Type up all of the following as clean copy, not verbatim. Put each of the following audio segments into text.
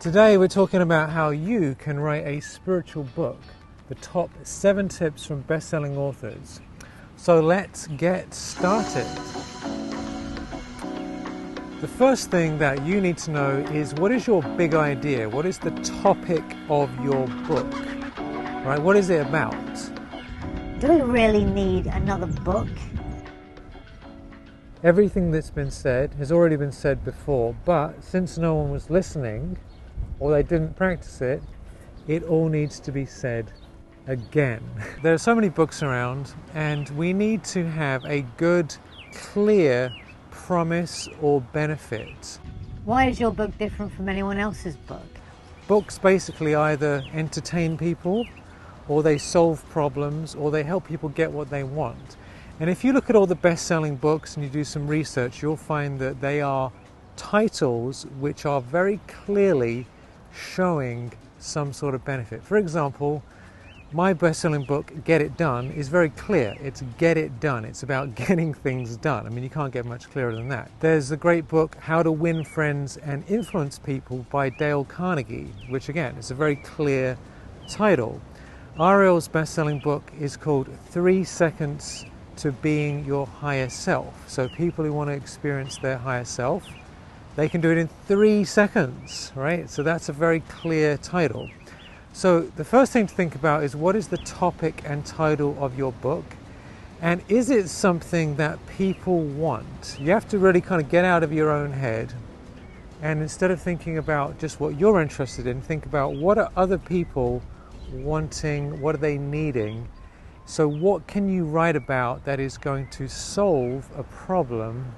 Today we're talking about how you can write a spiritual book, the top 7 tips from best-selling authors. So let's get started. The first thing that you need to know is, what is your big idea? What is the topic of your book? Right? What is it about? Do we really need another book? Everything that's been said has already been said before, but since no one was listening, or they didn't practice it, it all needs to be said again. There are so many books around, and we need to have a good, clear promise or benefit. Why is your book different from anyone else's book? Books basically either entertain people, or they solve problems, or they help people get what they want. And if you look at all the best-selling books and you do some research, you'll find that they are titles which are very clearly showing some sort of benefit. For example, my best-selling book, Get It Done, is very clear. It's get it done. It's about getting things done. I mean, you can't get much clearer than that. There's the great book, How to Win Friends and Influence People by Dale Carnegie, which again is a very clear title. Ariel's best-selling book is called 3 Seconds to Being Your Higher Self. So people who want to experience their higher self, they can do it in 3 seconds, right? So that's a very clear title. So the first thing to think about is, what is the topic and title of your book? And is it something that people want? You have to really kind of get out of your own head, and instead of thinking about just what you're interested in, think about, what are other people wanting, what are they needing? So what can you write about that is going to solve a problem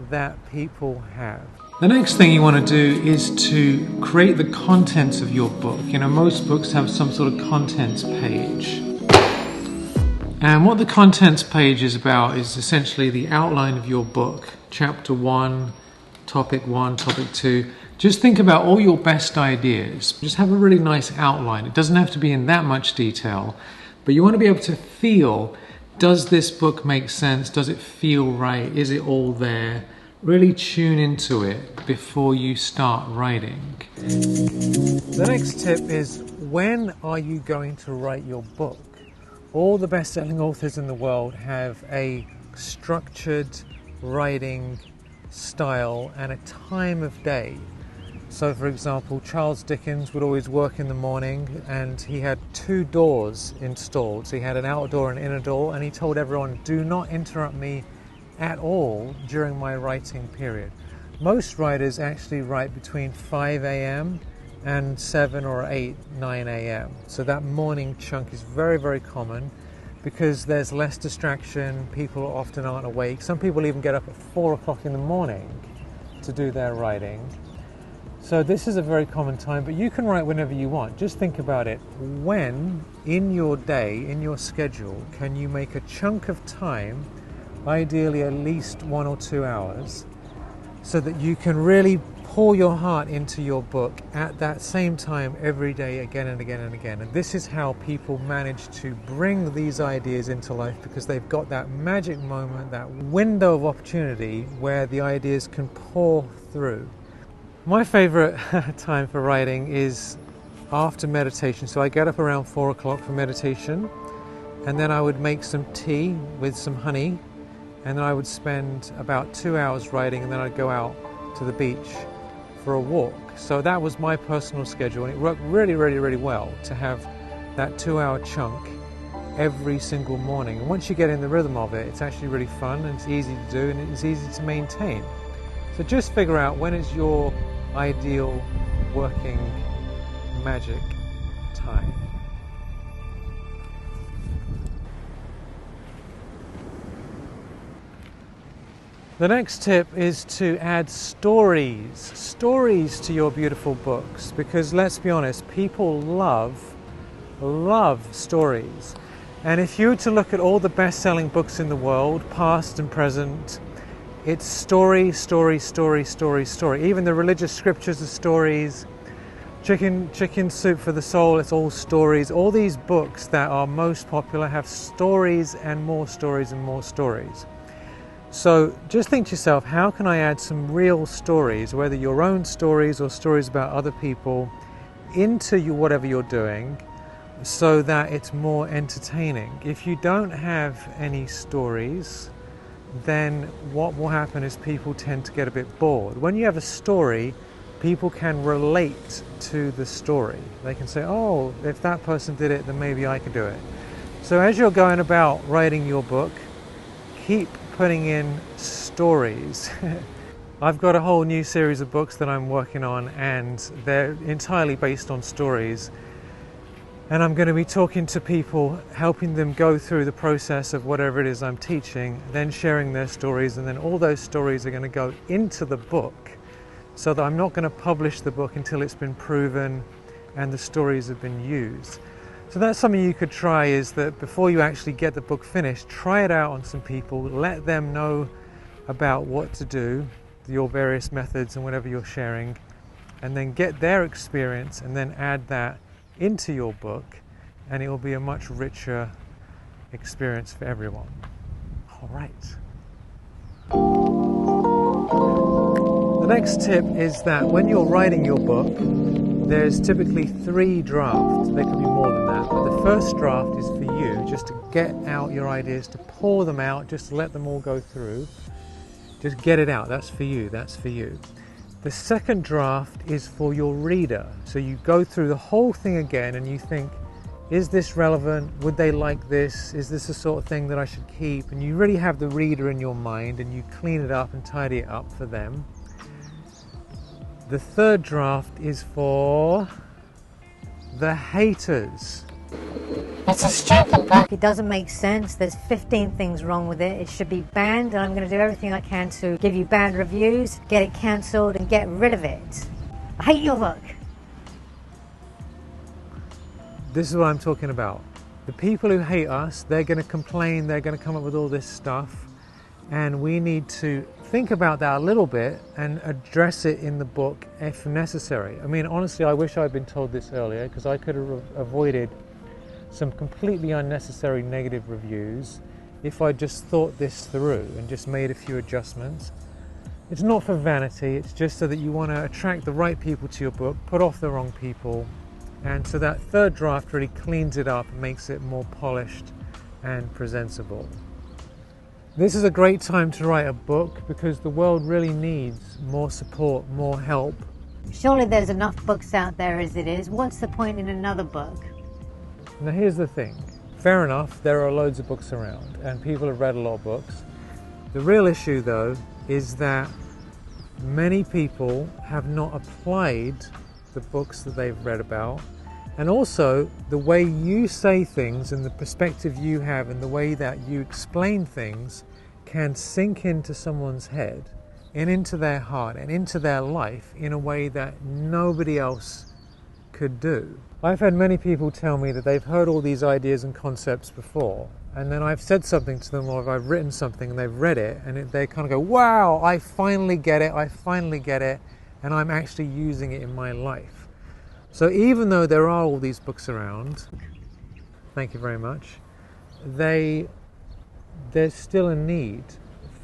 that people have? The next thing you want to do is to create the contents of your book. You know, most books have some sort of contents page. And what the contents page is about is essentially the outline of your book. Chapter 1, topic 1, topic 2. Just think about all your best ideas. Just have a really nice outline. It doesn't have to be in that much detail, but you want to be able to feel, does this book make sense? Does it feel right? Is it all there? Really tune into it before you start writing. The next tip is, when are you going to write your book? All the best-selling authors in the world have a structured writing style and a time of day. So for example, Charles Dickens would always work in the morning, and he had 2 doors installed. So he had an outdoor and inner door, and he told everyone, do not interrupt me at all during my writing period. Most writers actually write between 5 a.m. and 7 or 8, 9 a.m. So that morning chunk is very, very common because there's less distraction. People often aren't awake. Some people even get up at 4 o'clock in the morning to do their writing. So this is a very common time, but you can write whenever you want. Just think about it. When in your day, in your schedule, can you make a chunk of time, ideally at least 1 or 2 hours, so that you can really pour your heart into your book at that same time every day, again and again and again. And this is how people manage to bring these ideas into life, because they've got that magic moment, that window of opportunity where the ideas can pour through. My favorite time for writing is after meditation. So I get up around 4 o'clock for meditation, and then I would make some tea with some honey, and then I would spend about 2 hours writing, and then I'd go out to the beach for a walk. So that was my personal schedule, and it worked really, really, really well to have that 2-hour chunk every single morning. And once you get in the rhythm of it, it's actually really fun, and it's easy to do, and it's easy to maintain. So just figure out when is your ideal working magic time. The next tip is to add stories to your beautiful books, because let's be honest, people love stories. And if you were to look at all the best-selling books in the world, past and present, it's story, story, story, story, story. Even the religious scriptures are stories. Chicken Soup for the Soul, it's all stories. All these books that are most popular have stories and more stories and more stories. So just think to yourself, how can I add some real stories, whether your own stories or stories about other people, into whatever you're doing, so that it's more entertaining. If you don't have any stories, then what will happen is people tend to get a bit bored. When you have a story, people can relate to the story. They can say, oh, if that person did it, then maybe I could do it. So as you're going about writing your book, keep putting in stories. I've got a whole new series of books that I'm working on, and they're entirely based on stories. And I'm going to be talking to people, helping them go through the process of whatever it is I'm teaching, then sharing their stories, and then all those stories are going to go into the book, so that I'm not going to publish the book until it's been proven and the stories have been used. So that's something you could try, is that before you actually get the book finished, try it out on some people, let them know about what to do, your various methods and whatever you're sharing, and then get their experience and then add that into your book, and it will be a much richer experience for everyone. All right. The next tip is that when you're writing your book, there's typically 3 drafts. There could be more than that, but the first draft is for you, just to get out your ideas, to pour them out, just to let them all go through. Just get it out. That's for you. That's for you. The second draft is for your reader. So you go through the whole thing again and you think, is this relevant? Would they like this? Is this the sort of thing that I should keep? And you really have the reader in your mind, and you clean it up and tidy it up for them. The third draft is for the haters. It's a stupid book. It doesn't make sense. There's 15 things wrong with it. It should be banned, and I'm going to do everything I can to give you bad reviews, get it cancelled, and get rid of it. I hate your book. This is what I'm talking about. The people who hate us, they're going to complain, they're going to come up with all this stuff, and we need to think about that a little bit and address it in the book if necessary. I mean, honestly, I wish I'd been told this earlier, because I could have avoided some completely unnecessary negative reviews if I just thought this through and just made a few adjustments. It's not for vanity, it's just so that you want to attract the right people to your book, put off the wrong people, and so that third draft really cleans it up and makes it more polished and presentable. This is a great time to write a book, because the world really needs more support, more help. Surely there's enough books out there as it is. What's the point in another book? Now here's the thing, fair enough, there are loads of books around and people have read a lot of books. The real issue though is that many people have not applied the books that they've read about, and also the way you say things and the perspective you have and the way that you explain things can sink into someone's head and into their heart and into their life in a way that nobody else could do. I've had many people tell me that they've heard all these ideas and concepts before, and then I've said something to them, or if I've written something and they've read it, and they kind of go, wow, I finally get it, and I'm actually using it in my life. So even though there are all these books around, thank you very much, there's still a need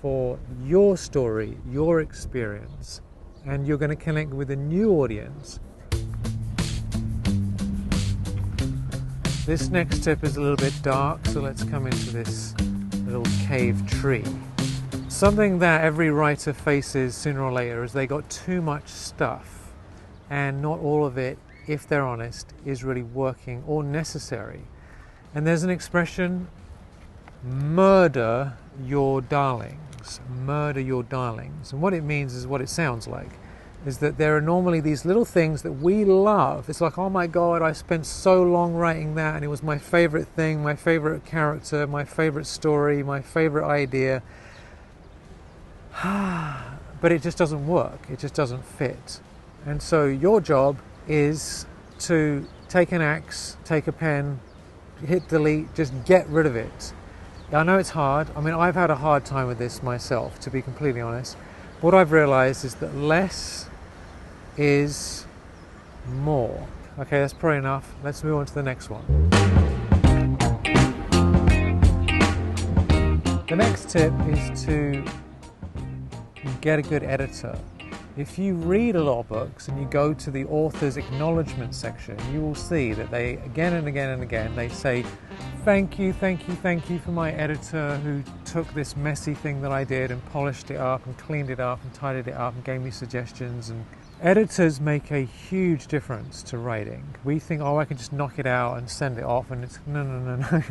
for your story, your experience, and you're going to connect with a new audience. This next tip is a little bit dark, so let's come into this little cave tree. Something that every writer faces sooner or later is they got too much stuff, and not all of it, if they're honest, is really working or necessary. And there's an expression, murder your darlings. Murder your darlings. And what it means is what it sounds like, is that there are normally these little things that we love. It's like, oh my God, I spent so long writing that, and it was my favorite thing, my favorite character, my favorite story, my favorite idea. But it just doesn't work. It just doesn't fit. And so your job is to take an axe, take a pen, hit delete, just get rid of it. I know it's hard. I mean, I've had a hard time with this myself, to be completely honest. What I've realized is that less is more. Okay, that's probably enough. Let's move on to the next one. The next tip is to get a good editor. If you read a lot of books and you go to the author's acknowledgement section, you will see that they, again and again and again, they say, thank you for my editor who took this messy thing that I did and polished it up and cleaned it up and tidied it up and gave me suggestions. And editors make a huge difference to writing. We think, oh, I can just knock it out and send it off, and it's no.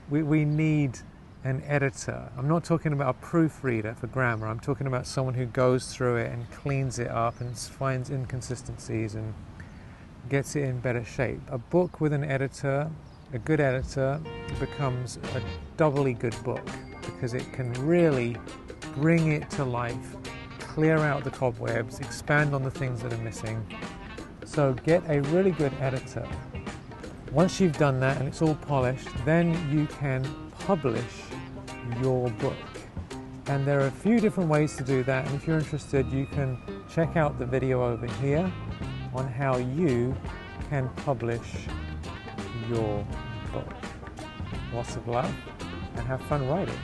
We need an editor. I'm not talking about a proofreader for grammar. I'm talking about someone who goes through it and cleans it up and finds inconsistencies and gets it in better shape. A book with an editor, a good editor, becomes a doubly good book because it can really bring it to life, clear out the cobwebs, expand on the things that are missing. So get a really good editor. Once you've done that and it's all polished, then you can publish your book. And there are a few different ways to do that, and if you're interested, you can check out the video over here on how you can publish your book. Lots of love and have fun writing.